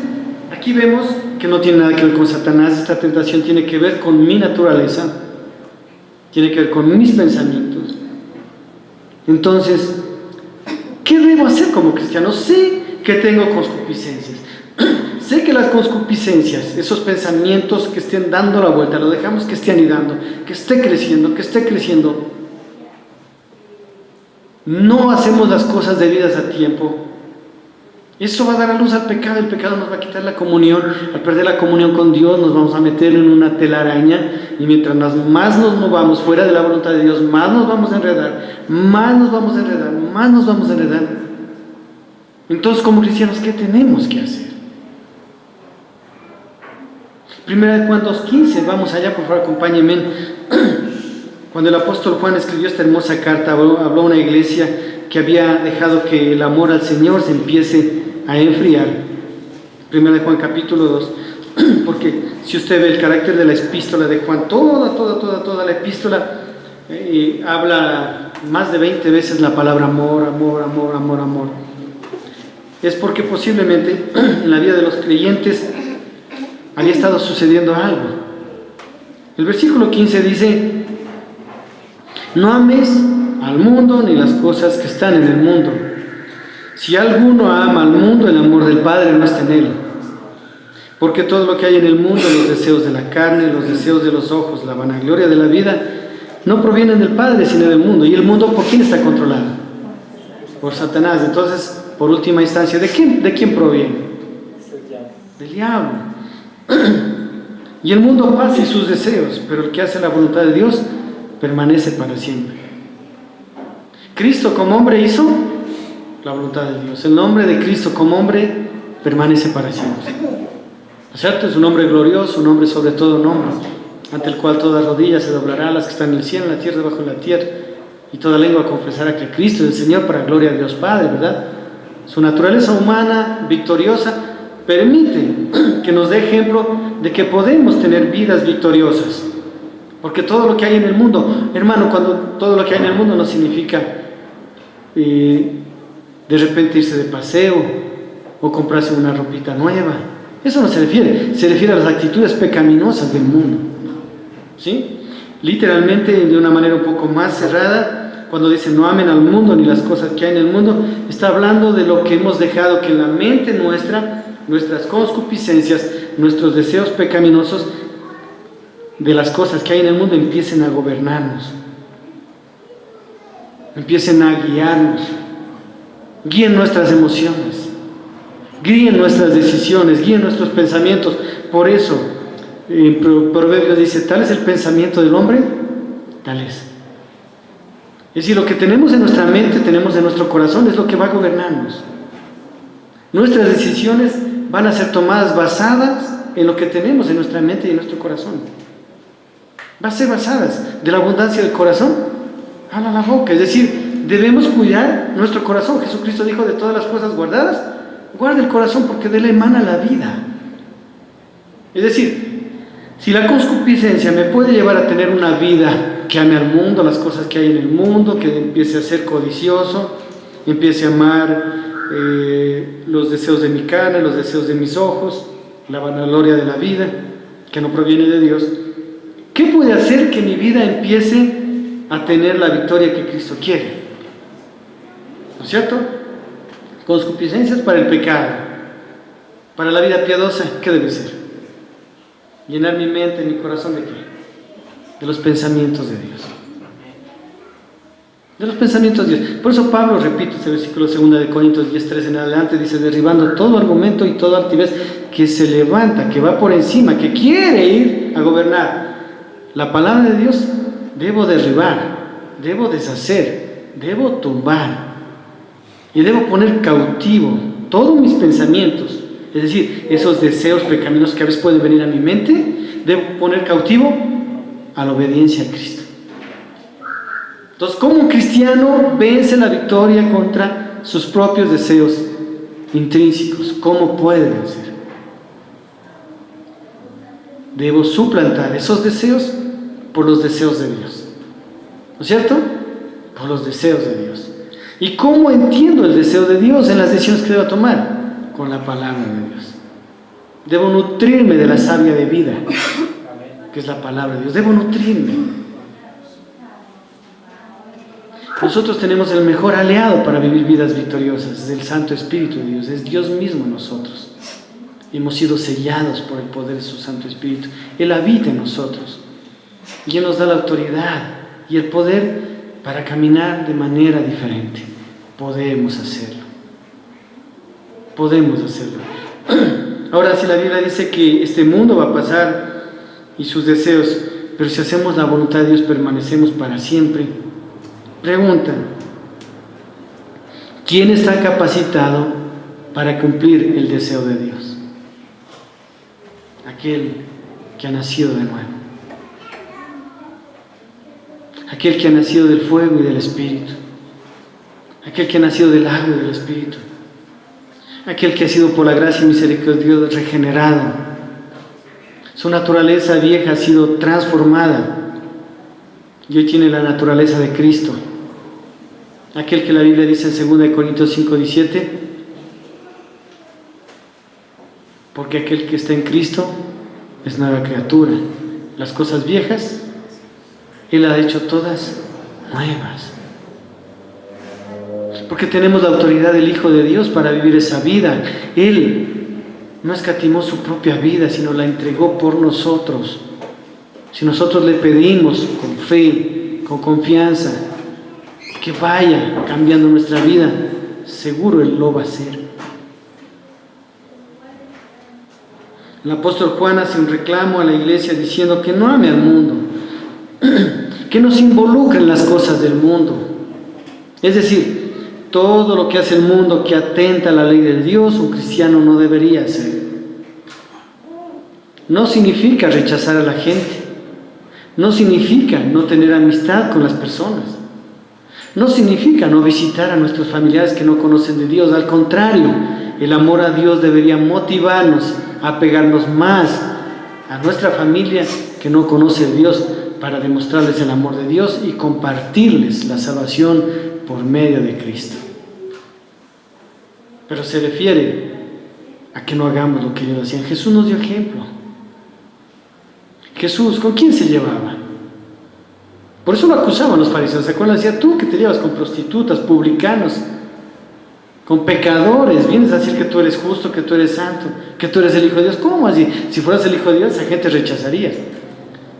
aquí vemos que no tiene nada que ver con Satanás. Esta tentación tiene que ver con mi naturaleza. Tiene que ver con mis pensamientos. Entonces, ¿qué debo hacer como cristiano? Sé que tengo concupiscencias. Sé que las concupiscencias, esos pensamientos que estén dando la vuelta, lo dejamos que esté anidando, que esté creciendo. No hacemos las cosas debidas a tiempo. Eso va a dar a luz al pecado. El pecado nos va a quitar la comunión. Al perder la comunión con Dios nos vamos a meter en una telaraña, y mientras más nos movamos fuera de la voluntad de Dios, más nos vamos a enredar, más nos vamos a enredar. Entonces, como cristianos, ¿qué tenemos que hacer? Primera de Juan 2:15, vamos allá, por favor, acompáñenme. Cuando el apóstol Juan escribió esta hermosa carta, habló a una iglesia que había dejado que el amor al Señor se empiece a enfriar. Primera de Juan capítulo 2, porque si usted ve el carácter de la epístola de Juan, toda la epístola habla más de 20 veces la palabra amor. Es porque posiblemente en la vida de los creyentes había estado sucediendo algo. El versículo 15 dice: no ames al mundo ni las cosas que están en el mundo. Si alguno ama al mundo, el amor del Padre no está en él. Porque todo lo que hay en el mundo, los deseos de la carne, los deseos de los ojos, la vanagloria de la vida, no provienen del Padre, sino del mundo. ¿Y el mundo por quién está controlado? Por Satanás. Entonces, por última instancia, ¿de quién proviene? Del diablo. Y el mundo pasa y sus deseos, pero el que hace la voluntad de Dios permanece para siempre. Cristo como hombre hizo la voluntad de Dios. El nombre de Cristo como hombre permanece para siempre. ¿No es cierto? Es un nombre glorioso, un nombre sobre todo nombre, ante el cual toda rodilla se doblará, las que están en el cielo, en la tierra, debajo de la tierra, y toda lengua confesará que Cristo es el Señor, para gloria de Dios Padre, ¿verdad? Su naturaleza humana, victoriosa, permite que nos dé ejemplo de que podemos tener vidas victoriosas. Porque todo lo que hay en el mundo, hermano, cuando todo lo que hay en el mundo no significa de repente irse de paseo o comprarse una ropita nueva. Eso no se refiere a las actitudes pecaminosas del mundo. ¿Sí? Literalmente, de una manera un poco más cerrada, cuando dice no amen al mundo ni las cosas que hay en el mundo, está hablando de lo que hemos dejado que en la mente nuestra, nuestras concupiscencias, nuestros deseos pecaminosos, de las cosas que hay en el mundo empiecen a gobernarnos, empiecen a guiarnos, guíen nuestras emociones, guíen nuestras decisiones, guíen nuestros pensamientos. Por eso en Proverbios dice: tal es el pensamiento del hombre, tal es. Es decir, lo que tenemos en nuestra mente, tenemos en nuestro corazón, es lo que va a gobernarnos. Nuestras decisiones van a ser tomadas basadas en lo que tenemos en nuestra mente y en nuestro corazón. Va a ser basadas de la abundancia del corazón, habla la boca. Es decir, debemos cuidar nuestro corazón. Jesucristo dijo: de todas las cosas guardadas, guarda el corazón, porque de él emana la vida. Es decir, si la concupiscencia me puede llevar a tener una vida que ame al mundo, las cosas que hay en el mundo, que empiece a ser codicioso, empiece a amar los deseos de mi carne, los deseos de mis ojos, la vanagloria de la vida, que no proviene de Dios. ¿Qué puede hacer que mi vida empiece a tener la victoria que Cristo quiere? ¿No es cierto? Concupiscencias para el pecado. Para la vida piadosa, ¿qué debe ser? Llenar mi mente, mi corazón, ¿de qué? De los pensamientos de Dios. De los pensamientos de Dios. Por eso Pablo repite ese versículo 2 de Corintios 10:3 en adelante, dice: derribando todo argumento y toda altivez que se levanta, que va por encima, que quiere ir a gobernar. La palabra de Dios debo derribar, debo deshacer, debo tumbar y debo poner cautivo todos mis pensamientos, es decir, esos deseos pecaminosos que a veces pueden venir a mi mente, debo poner cautivo a la obediencia a Cristo. Entonces, ¿cómo un cristiano vence la victoria contra sus propios deseos intrínsecos? ¿Cómo puede vencer? Debo suplantar esos deseos por los deseos de Dios. ¿No es cierto? Por los deseos de Dios. ¿Y cómo entiendo el deseo de Dios en las decisiones que debo tomar? Con la palabra de Dios. Debo nutrirme de la savia de vida, que es la palabra de Dios. Debo nutrirme. Nosotros tenemos el mejor aliado para vivir vidas victoriosas, es el Santo Espíritu de Dios, es Dios mismo en nosotros. Hemos sido sellados por el poder de su Santo Espíritu. Él habita en nosotros y Él nos da la autoridad y el poder para caminar de manera diferente. Podemos hacerlo. Podemos hacerlo. Ahora, si la Biblia dice que este mundo va a pasar y sus deseos, pero si hacemos la voluntad de Dios permanecemos para siempre. Pregunta: ¿quién está capacitado para cumplir el deseo de Dios? Aquel que ha nacido de nuevo. Aquel que ha nacido del fuego y del Espíritu. Aquel que ha nacido del agua y del Espíritu. Aquel que ha sido por la gracia y misericordia de Dios regenerado. Su naturaleza vieja ha sido transformada y hoy tiene la naturaleza de Cristo. Aquel que la Biblia dice en 2 Corintios 5:17, porque aquel que está en Cristo es nueva criatura. Las cosas viejas Él ha hecho todas nuevas. Porque tenemos la autoridad del Hijo de Dios para vivir esa vida. Él no escatimó su propia vida, sino la entregó por nosotros. Si nosotros le pedimos con fe, con confianza, que vaya cambiando nuestra vida, seguro Él lo va a hacer. El apóstol Juan hace un reclamo a la iglesia diciendo que no ame al mundo, que no se involucre en las cosas del mundo. Es decir, todo lo que hace el mundo que atenta a la ley de Dios, un cristiano no debería hacer. No significa rechazar a la gente, no significa no tener amistad con las personas, no significa no visitar a nuestros familiares que no conocen de Dios. Al contrario, el amor a Dios debería motivarnos a pegarnos más a nuestra familia que no conoce a Dios, para demostrarles el amor de Dios y compartirles la salvación por medio de Cristo. Pero se refiere a que no hagamos lo que ellos hacían. Jesús nos dio ejemplo. Jesús, ¿con quién se llevaba? Por eso lo acusaban los fariseos. ¿Se acuerdan? Decía: tú que te llevas con prostitutas, publicanos, con pecadores, vienes a decir que tú eres justo, que tú eres santo, que tú eres el Hijo de Dios. ¿Cómo así? Si fueras el Hijo de Dios, esa gente rechazaría.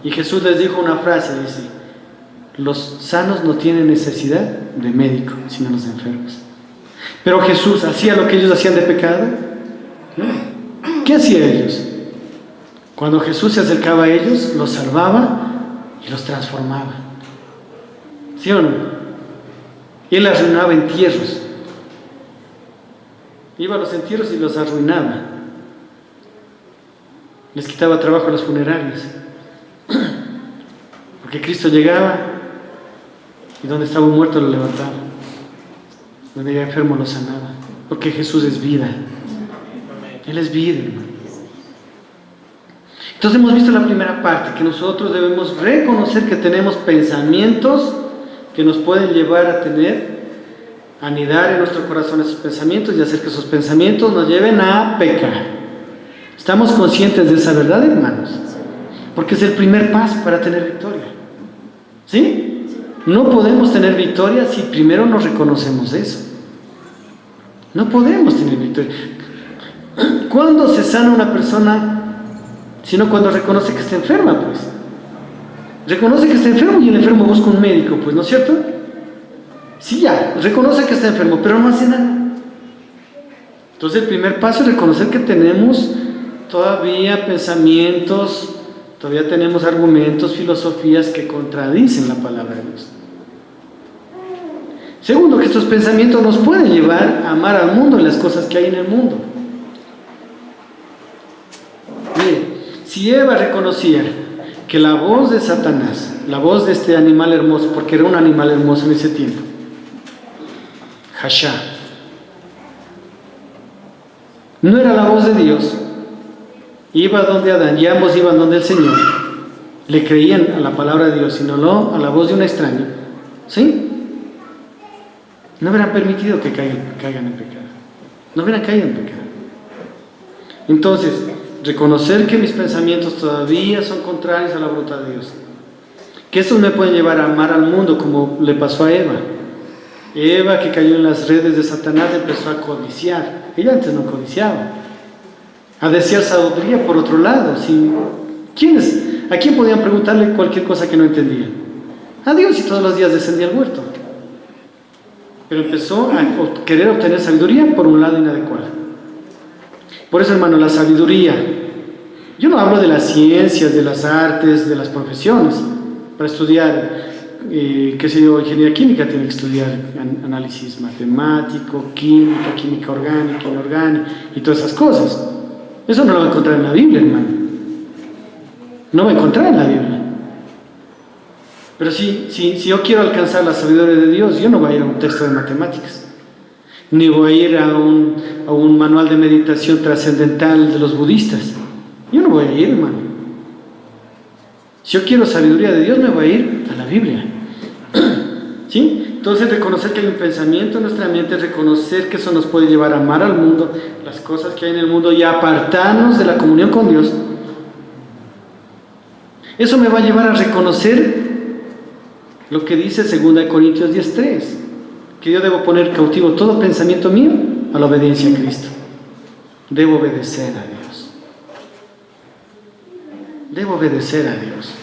Y Jesús les dijo una frase, dice: los sanos no tienen necesidad de médico, sino los enfermos. Pero Jesús hacía lo que ellos hacían de pecado. ¿No? ¿Qué hacía ellos? Cuando Jesús se acercaba a ellos, los salvaba y los transformaba. ¿Sí o no? Él arruinaba entierros. Iba a los entierros y los arruinaba. Les quitaba trabajo a los funerarios. Porque Cristo llegaba y donde estaba un muerto lo levantaba, donde era enfermo lo sanaba. Porque Jesús es vida. Él es vida, hermano. Entonces hemos visto la primera parte, que nosotros debemos reconocer que tenemos pensamientos que nos pueden llevar a anidar en nuestro corazón esos pensamientos y hacer que esos pensamientos nos lleven a pecar. ¿Estamos conscientes de esa verdad, hermanos? Porque es el primer paso para tener victoria. ¿Sí? No podemos tener victoria si primero no reconocemos eso. No podemos tener victoria. ¿Cuándo se sana una persona? Sino cuando reconoce que está enferma, pues. Reconoce que está enfermo y el enfermo busca un médico, pues, ¿no es cierto? Sí, ya, reconoce que está enfermo, pero no hace nada. Entonces el primer paso es reconocer que tenemos todavía pensamientos, todavía tenemos argumentos, filosofías que contradicen la palabra de Dios. Segundo, que estos pensamientos nos pueden llevar a amar al mundo y las cosas que hay en el mundo. Mire, si Eva reconocía que la voz de Satanás, la voz de este animal hermoso, porque era un animal hermoso en ese tiempo, Hashá, no era la voz de Dios, iba donde Adán y ambos iban donde el Señor, le creían a la palabra de Dios, sino no a la voz de un extraño, ¿sí? No hubieran permitido que caigan en pecado, no hubieran caído en pecado. Entonces, reconocer que mis pensamientos todavía son contrarios a la voluntad de Dios, que estos me pueden llevar a amar al mundo como le pasó a Eva. Eva, que cayó en las redes de Satanás, empezó a codiciar. Ella antes no codiciaba, a desear sabiduría por otro lado. ¿Sí? ¿A quién podían preguntarle cualquier cosa que no entendían? A Dios, y todos los días descendía al huerto. Pero empezó a querer obtener sabiduría por un lado inadecuado. Por eso, hermano, la sabiduría, yo no hablo de las ciencias, de las artes, de las profesiones. Para estudiar, ingeniería química tiene que estudiar análisis matemático, química orgánica, inorgánica y todas esas cosas. Eso no lo va a encontrar en la Biblia, hermano. No va a encontrar en la Biblia. Pero si yo quiero alcanzar la sabiduría de Dios, yo no voy a ir a un texto de matemáticas, ni voy a ir a un manual de meditación trascendental de los budistas. Yo no voy a ir, hermano. Si yo quiero sabiduría de Dios, me voy a ir a la Biblia. ¿Sí? Entonces, reconocer que hay un pensamiento en nuestra mente, reconocer que eso nos puede llevar a amar al mundo, las cosas que hay en el mundo, y apartarnos de la comunión con Dios. Eso me va a llevar a reconocer lo que dice 2 Corintios 10:3, que yo debo poner cautivo todo pensamiento mío a la obediencia a Cristo. Debo obedecer a Dios. Debo obedecer a Dios.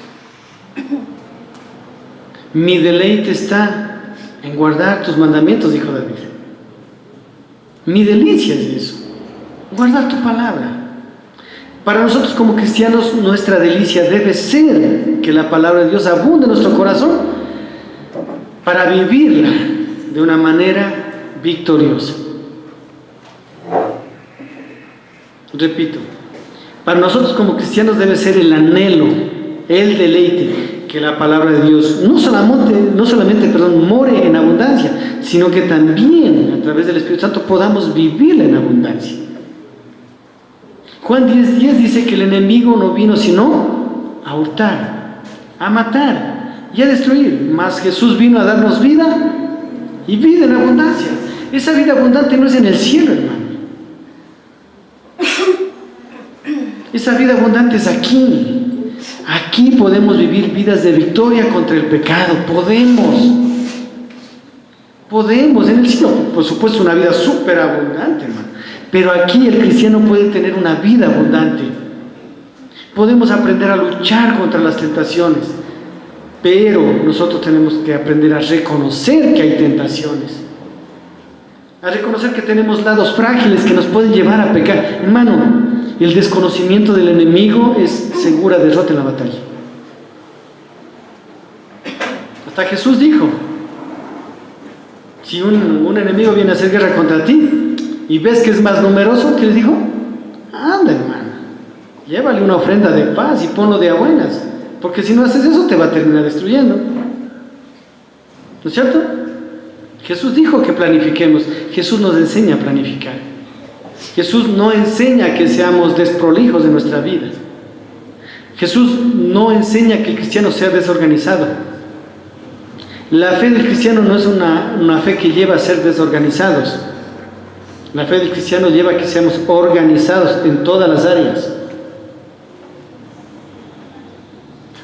Mi deleite está en guardar tus mandamientos, dijo David. Mi delicia es eso, guardar tu palabra. Para nosotros como cristianos, nuestra delicia debe ser que la palabra de Dios abunde en nuestro corazón para vivirla de una manera victoriosa. Repito, para nosotros como cristianos debe ser el anhelo, el deleite, que la palabra de Dios no solamente more en abundancia, sino que también a través del Espíritu Santo podamos vivirla en abundancia. Juan 10:10 dice que el enemigo no vino sino a hurtar, a matar y a destruir, mas Jesús vino a darnos vida y vida en abundancia. Esa vida abundante no es en el cielo, hermano. Esa vida abundante es aquí. Aquí podemos vivir vidas de victoria contra el pecado. Podemos. En el cielo, por supuesto, una vida súper abundante, hermano. Pero aquí el cristiano puede tener una vida abundante. Podemos aprender a luchar contra las tentaciones. Pero nosotros tenemos que aprender a reconocer que hay tentaciones. A reconocer que tenemos lados frágiles que nos pueden llevar a pecar. Hermano, el desconocimiento del enemigo es segura derrota en la batalla. Hasta Jesús dijo, si un enemigo viene a hacer guerra contra ti y ves que es más numeroso, ¿qué les dijo? Anda, hermano, llévale una ofrenda de paz y ponlo de a buenas, porque si no haces eso te va a terminar destruyendo. ¿No es cierto? Jesús dijo que planifiquemos. Jesús nos enseña a planificar. Jesús no enseña que seamos desprolijos de nuestra vida. Jesús no enseña que el cristiano sea desorganizado. La fe del cristiano no es una fe que lleva a ser desorganizados. La fe del cristiano lleva a que seamos organizados en todas las áreas.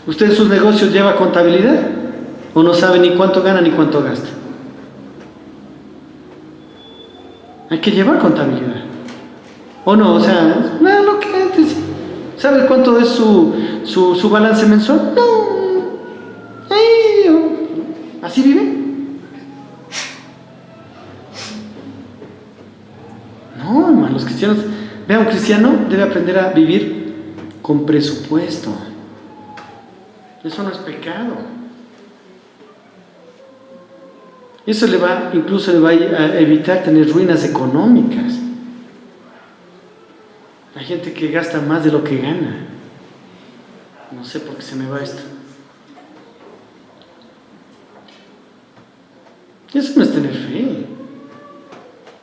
¿Usted en sus negocios lleva contabilidad? ¿O no sabe ni cuánto gana ni cuánto gasta? Hay que llevar contabilidad. ¿O no? O sea, no, lo que antes. ¿Sabe cuánto es su balance mensual? No. ¿Así vive? No, hermano, los cristianos. Vea, un cristiano debe aprender a vivir con presupuesto. Eso no es pecado. Eso incluso le va a evitar tener ruinas económicas. Hay gente que gasta más de lo que gana. No sé por qué se me va esto. Eso no es tener fe.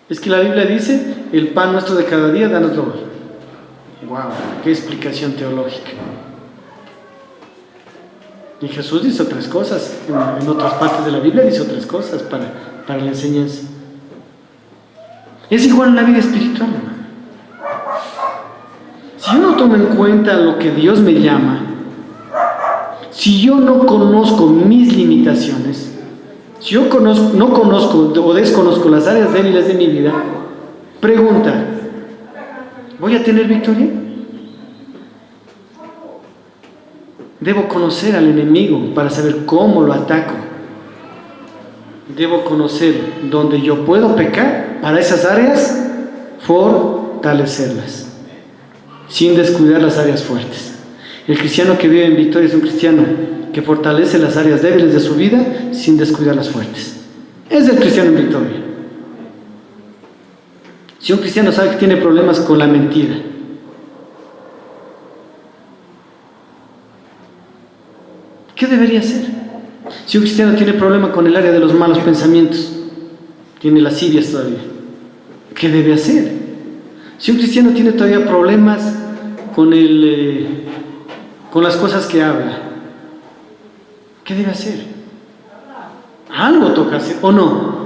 Es que la Biblia dice, el pan nuestro de cada día, dánoslo hoy. Wow, qué explicación teológica. Y Jesús dice otras cosas, en otras partes de la Biblia dice otras cosas para la enseñanza. Es igual en la vida espiritual, hermano. Si yo no tomo en cuenta lo que Dios me llama, si yo no conozco mis limitaciones, si yo no conozco o desconozco las áreas débiles de mi vida, pregunta, ¿voy a tener victoria? Debo conocer al enemigo para saber cómo lo ataco. Debo conocer dónde yo puedo pecar para esas áreas, fortalecerlas, sin descuidar las áreas fuertes. El cristiano que vive en victoria es un cristiano que fortalece las áreas débiles de su vida sin descuidar las fuertes. Es el cristiano en victoria. Si un cristiano sabe que tiene problemas con la mentira, ¿qué debería hacer? Si un cristiano tiene problema con el área de los malos pensamientos, tiene lascivias todavía, ¿qué debe hacer? Si un cristiano tiene todavía problemas con las cosas que habla, ¿qué debe hacer? Algo toca hacer, ¿o no?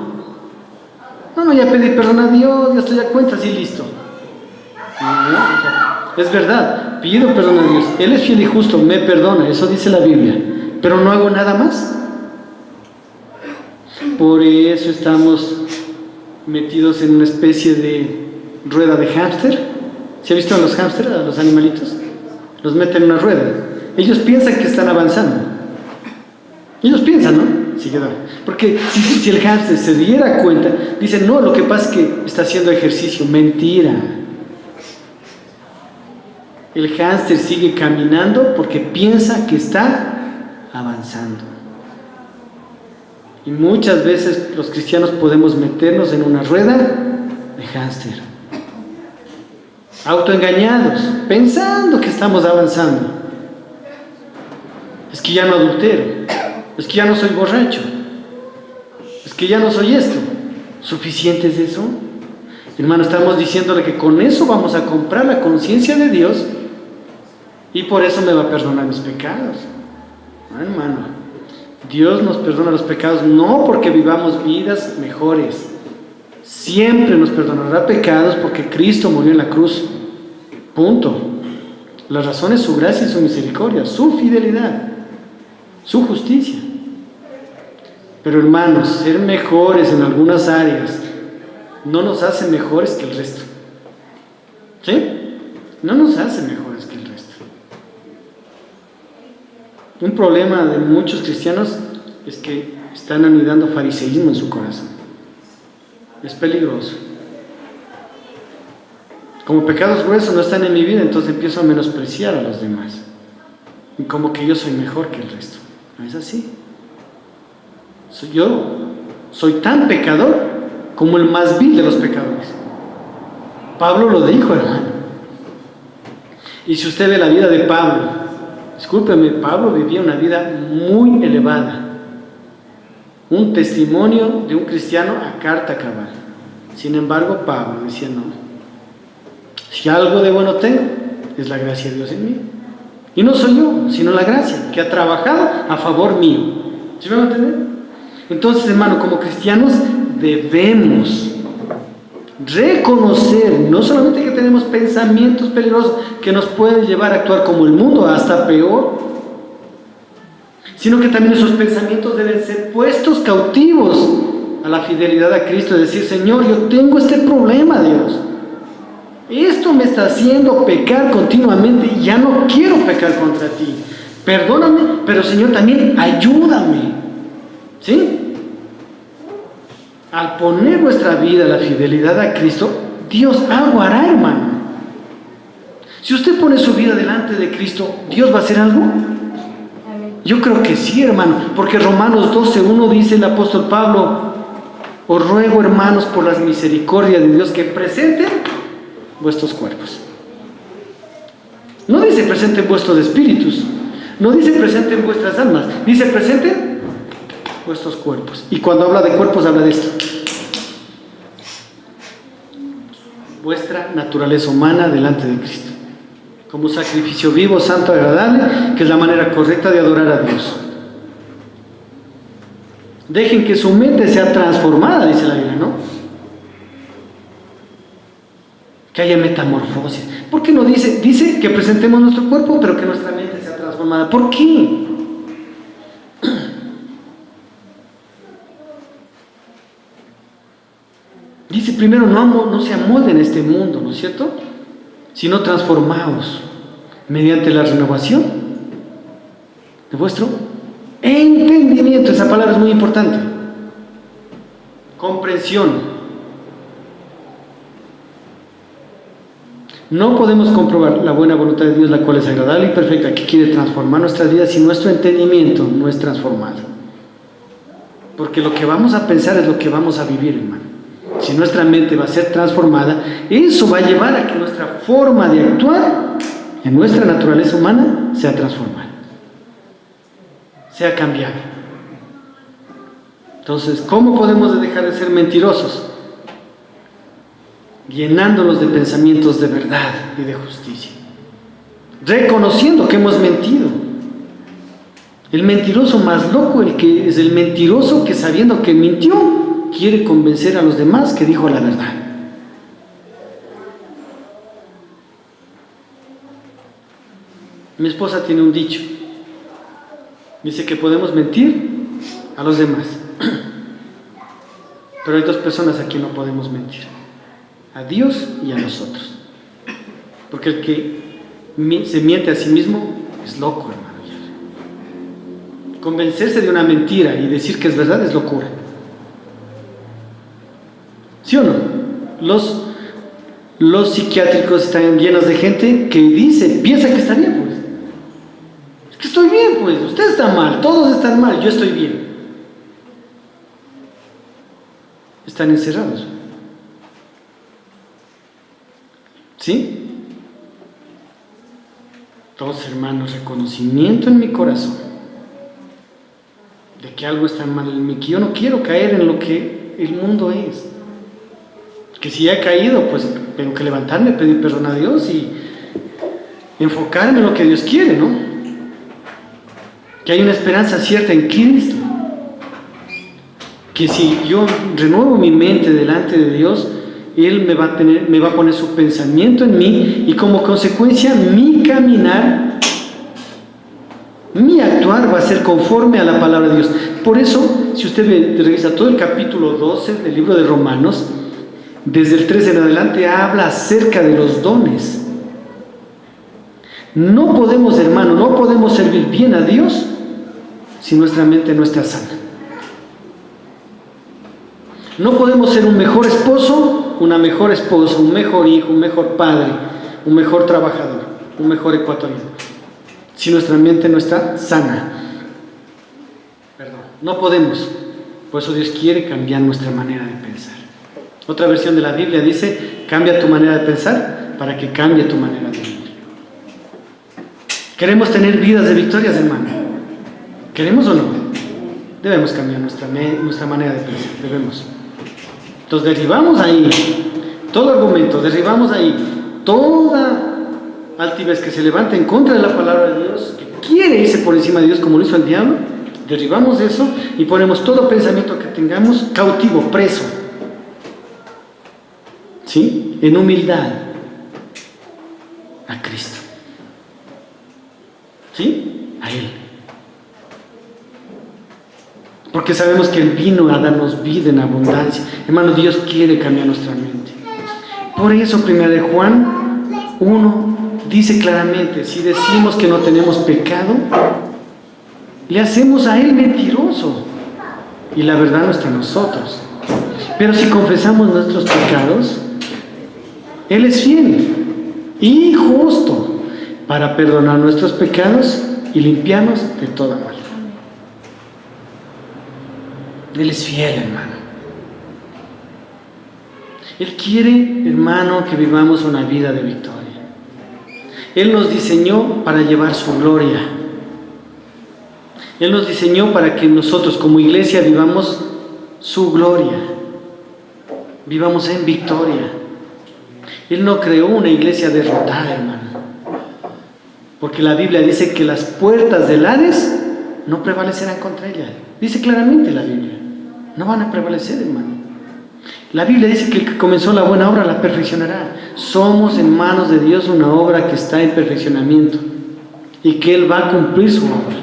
No, ya pedí perdón a Dios, ya estoy a cuentas y listo. No, es verdad, pido perdón a Dios, Él es fiel y justo, me perdona, eso dice la Biblia, pero no hago nada más. Por eso estamos metidos en una especie de rueda de hámster. ¿Se ha visto a los hámsters, a los animalitos? Los meten en una rueda. Ellos piensan que están avanzando. Ellos piensan, ¿no? Sí, porque si el hámster se diera cuenta, dicen, no, lo que pasa es que está haciendo ejercicio. Mentira. El hámster sigue caminando porque piensa que está avanzando. Y muchas veces los cristianos podemos meternos en una rueda de hámster, autoengañados, pensando que estamos avanzando. Es que ya no adultero, es que ya no soy borracho, es que ya no soy esto. ¿Suficiente es eso? Hermano, estamos diciéndole que con eso vamos a comprar la conciencia de Dios y por eso me va a perdonar mis pecados. No, hermano, Dios nos perdona los pecados no porque vivamos vidas mejores. Siempre nos perdonará pecados porque Cristo murió en la cruz. Punto. La razón es su gracia y su misericordia, su fidelidad, su justicia. Pero hermanos, ser mejores en algunas áreas no nos hace mejores que el resto. ¿Sí? No nos hace mejores que el resto. Un problema de muchos cristianos es que están anidando fariseísmo en su corazón. Es peligroso. Como pecados gruesos no están en mi vida, entonces empiezo a menospreciar a los demás. Y como que yo soy mejor que el resto. No es así. Yo soy tan pecador como el más vil de los pecadores. Pablo lo dijo, hermano. Y si usted ve la vida de Pablo, discúlpeme, Pablo vivía una vida muy elevada. Un testimonio de un cristiano a carta cabal. Sin embargo, Pablo decía, no, si algo de bueno tengo, es la gracia de Dios en mí. Y no soy yo, sino la gracia, que ha trabajado a favor mío. ¿Sí me van a entender? Entonces, hermano, como cristianos debemos reconocer no solamente que tenemos pensamientos peligrosos que nos pueden llevar a actuar como el mundo, hasta peor, sino que también esos pensamientos deben ser puestos cautivos a la fidelidad a Cristo, es decir, Señor, yo tengo este problema, Dios. Esto me está haciendo pecar continuamente y ya no quiero pecar contra ti. Perdóname, pero Señor, también ayúdame. ¿Sí? Al poner nuestra vida, la fidelidad a Cristo, Dios algo hará, hermano. Si usted pone su vida delante de Cristo, ¿Dios va a hacer algo? Yo creo que sí, hermano, porque Romanos 12:1 dice el apóstol Pablo: os ruego, hermanos, por las misericordias de Dios, que presenten vuestros cuerpos. No dice presenten vuestros espíritus, no dice presenten vuestras almas, dice presenten vuestros cuerpos. Y cuando habla de cuerpos habla de esto: vuestra naturaleza humana delante de Cristo, como sacrificio vivo, santo, agradable, que es la manera correcta de adorar a Dios. Dejen que su mente sea transformada, dice la Biblia, ¿no? Que haya metamorfosis. ¿Por qué no dice? Dice que presentemos nuestro cuerpo, pero que nuestra mente sea transformada. ¿Por qué? Dice primero, no se amolden a este mundo, ¿no es cierto? Sino transformaos mediante la renovación de vuestro entendimiento. Esa palabra es muy importante. Comprensión. No podemos comprobar la buena voluntad de Dios, la cual es agradable y perfecta, que quiere transformar nuestras vidas, si nuestro entendimiento no es transformado. Porque lo que vamos a pensar es lo que vamos a vivir, hermano. Si nuestra mente va a ser transformada, eso va a llevar a que nuestra forma de actuar en nuestra naturaleza humana sea transformada, sea cambiada. Entonces, ¿cómo podemos dejar de ser mentirosos? Llenándonos de pensamientos de verdad y de justicia, reconociendo que hemos mentido. El mentiroso más loco, el que es el mentiroso que, sabiendo que mintió, quiere convencer a los demás que dijo la verdad. Mi esposa tiene un dicho, dice que podemos mentir a los demás, pero hay dos personas a quien no podemos mentir: a Dios y a nosotros. Porque el que se miente a sí mismo es loco, hermano. Convencerse de una mentira y decir que es verdad es locura. ¿Sí o no? Los psiquiátricos están llenos de gente que piensa que está bien, pues. Es que estoy bien, pues. Usted está mal, todos están mal, yo estoy bien. Están encerrados. ¿Sí? Entonces, hermanos, reconocimiento en mi corazón de que algo está mal en mí, que yo no quiero caer en lo que el mundo es. Que si he caído, pues tengo que levantarme, pedir perdón a Dios y enfocarme en lo que Dios quiere, ¿no? Que hay una esperanza cierta en Cristo. Que si yo renuevo mi mente delante de Dios, Él me va a poner su pensamiento en mí, y como consecuencia mi caminar, mi actuar va a ser conforme a la palabra de Dios. Por eso, si usted revisa todo el capítulo 12 del libro de Romanos, desde el 13 en adelante habla acerca de los dones. No podemos, hermano, no podemos servir bien a Dios si nuestra mente no está sana. No podemos ser un mejor esposo, una mejor esposa, un mejor hijo, un mejor padre, un mejor trabajador, un mejor ecuatoriano, si nuestra mente no está sana. Perdón, no podemos. Por eso Dios quiere cambiar nuestra manera de pensar. Otra versión de la Biblia dice: cambia tu manera de pensar para que cambie tu manera de vivir. ¿Queremos tener vidas de victorias, hermano? ¿Queremos o no? Debemos cambiar nuestra manera de pensar, debemos. Entonces derribamos ahí todo argumento, derribamos ahí toda altivez que se levanta en contra de la palabra de Dios, que quiere irse por encima de Dios como lo hizo el diablo, derribamos eso y ponemos todo pensamiento que tengamos cautivo, preso, ¿sí? En humildad a Cristo, ¿sí? A Él. Porque sabemos que Él vino a darnos vida en abundancia. Hermano, Dios quiere cambiar nuestra mente. Por eso, 1 Juan 1 dice claramente, si decimos que no tenemos pecado, le hacemos a Él mentiroso y la verdad no está en nosotros. Pero si confesamos nuestros pecados, Él es fiel y justo para perdonar nuestros pecados y limpiarnos de toda maldad. Él es fiel, hermano. Él quiere, hermano, que vivamos una vida de victoria. Él nos diseñó para llevar su gloria. Él nos diseñó para que nosotros como iglesia vivamos su gloria. Vivamos en victoria. Él no creó una iglesia derrotada, hermano. Porque la Biblia dice que las puertas del Hades no prevalecerán contra ella. Dice claramente la Biblia. No van a prevalecer, hermano. La Biblia dice que el que comenzó la buena obra la perfeccionará. Somos en manos de Dios una obra que está en perfeccionamiento y que Él va a cumplir su obra.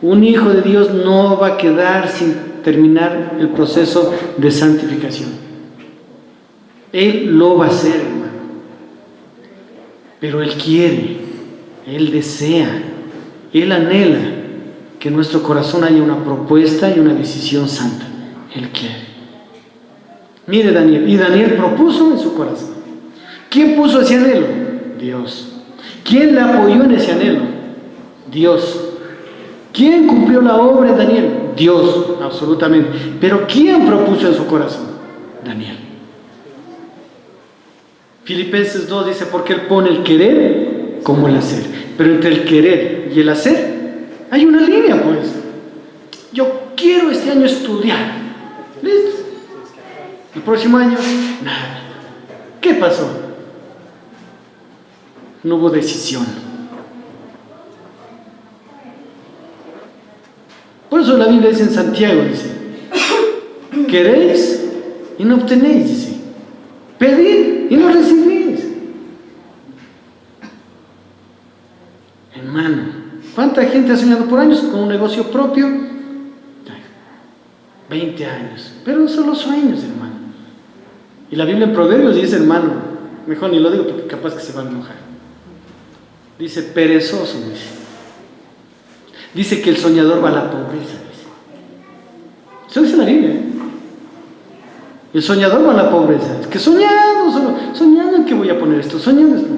Un hijo de Dios no va a quedar sin terminar el proceso de santificación. Él lo va a hacer, hermano. Pero Él quiere, Él desea, Él anhela que en nuestro corazón haya una propuesta y una decisión santa. Él quiere. Mire Daniel, y Daniel propuso en su corazón. ¿Quién puso ese anhelo? Dios. ¿Quién le apoyó en ese anhelo? Dios. ¿Quién cumplió la obra de Daniel? Dios, absolutamente. Pero ¿quién propuso en su corazón? Daniel. Filipenses 2 dice, porque Él pone el querer como el hacer. Pero entre el querer y el hacer hay una línea, pues. Yo quiero este año estudiar. ¿Listo? El próximo año, nada. ¿Qué pasó? No hubo decisión. Por eso la Biblia dice en Santiago, dice, queréis y no obtenéis, dice. Pedid y no recibís. Hermano, ¿cuánta gente ha soñado por años con un negocio propio? 20 años. Pero son los sueños, hermano. Y la Biblia en Proverbios dice, hermano, mejor ni lo digo porque capaz que se van a enojar. Dice, perezoso, dice. Dice que el soñador va a la pobreza, dice. Eso dice la Biblia, ¿eh? El soñador va a la pobreza. Es que soñando en qué voy a poner esto, soñando esto.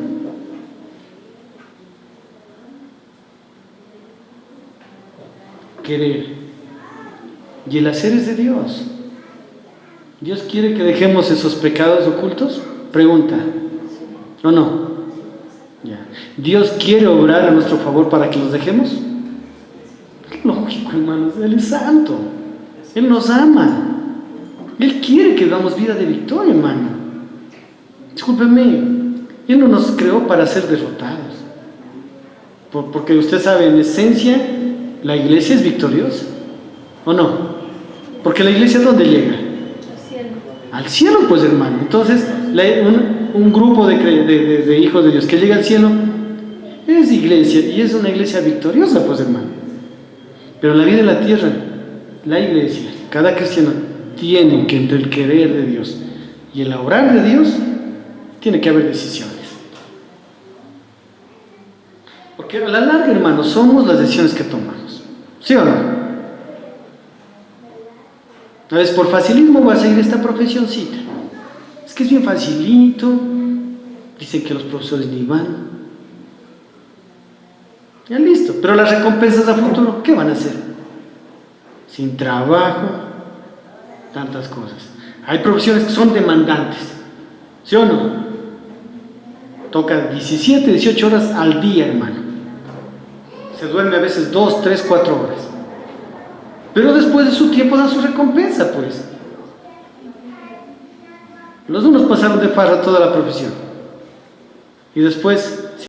Querer. Y el hacer es de Dios. ¿Dios quiere que dejemos esos pecados ocultos? Pregunta. ¿O no? Ya. ¿Dios quiere obrar a nuestro favor para que los dejemos? Es lógico, hermanos. Él es santo. Él nos ama. Él quiere que damos vida de victoria, hermano. Discúlpeme. Él no nos creó para ser derrotados. Porque usted sabe, en esencia, la iglesia es victoriosa. ¿O no? Porque la iglesia, ¿dónde llega? Al cielo, pues, hermano. Entonces, un grupo de hijos de Dios que llega al cielo es iglesia, y es una iglesia victoriosa, pues, hermano. Pero en la vida de la tierra, la iglesia, cada cristiano tiene que, entre el querer de Dios y el obrar de Dios, tiene que haber decisiones. Porque a la larga, hermano, somos las decisiones que tomamos. ¿Sí o no? A veces por facilismo voy a seguir esta profesioncita. Es que es bien facilito. Dicen que los profesores ni van. Ya listo. Pero las recompensas a futuro, ¿qué van a hacer? Sin trabajo, tantas cosas. Hay profesiones que son demandantes. ¿Sí o no? Toca 17, 18 horas al día, hermano. Se duerme a veces 2, 3, 4 horas. Pero después de su tiempo da su recompensa, pues. Los unos pasaron de farra toda la profesión. Y después